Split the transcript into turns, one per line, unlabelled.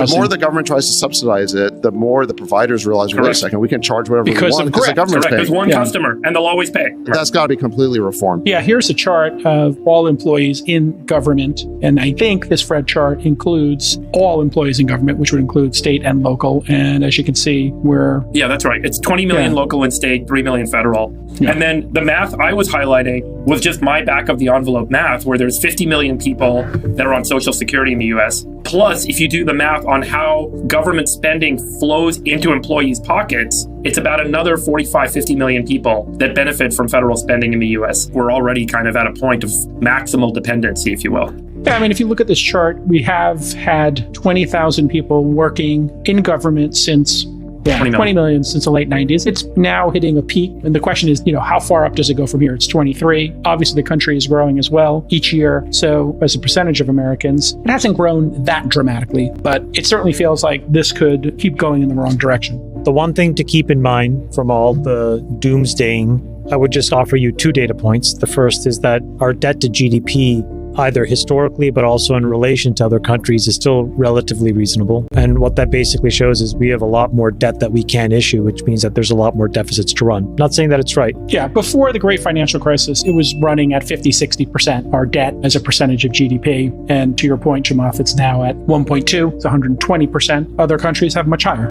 The more the government tries to subsidize it, the more the providers realize, wait a second, we can charge whatever we want because the government's paying.
There's one customer, and they'll always pay.
That's got to be completely reformed.
Yeah, here's a chart of all employees in government. And I think this Fred chart includes all employees in government, which would include state and local. And as you can see, we're...
Yeah, that's right. It's 20 million local and state, 3 million federal. Yeah. And then the math I was highlighting was just my back of the envelope math, where there's 50 million people that are on Social Security in the US. Plus, if you do the math on how government spending flows into employees' pockets, it's about another 45, 50 million people that benefit from federal spending in the US. We're already kind of at a point of maximal dependency, if you will.
Yeah, I mean, if you look at this chart, we have had 20,000 people working in government since 20 million since the late 90s. It's now hitting a peak. And the question is, how far up does it go from here? It's 23. Obviously, the country is growing as well each year. So as a percentage of Americans, it hasn't grown that dramatically, but it certainly feels like this could keep going in the wrong direction.
The one thing to keep in mind from all the doomsdaying, I would just offer you 2 data points. The first is that our debt to GDP, either historically but also in relation to other countries, is still relatively reasonable. And what that basically shows is we have a lot more debt that we can issue, which means that there's a lot more deficits to run. Not saying that it's right.
Yeah, before the great financial crisis, it was running at 50-60%, our debt as a percentage of GDP. And to your point, Chamath, it's now at 1.2, it's 120%. Other countries have much higher.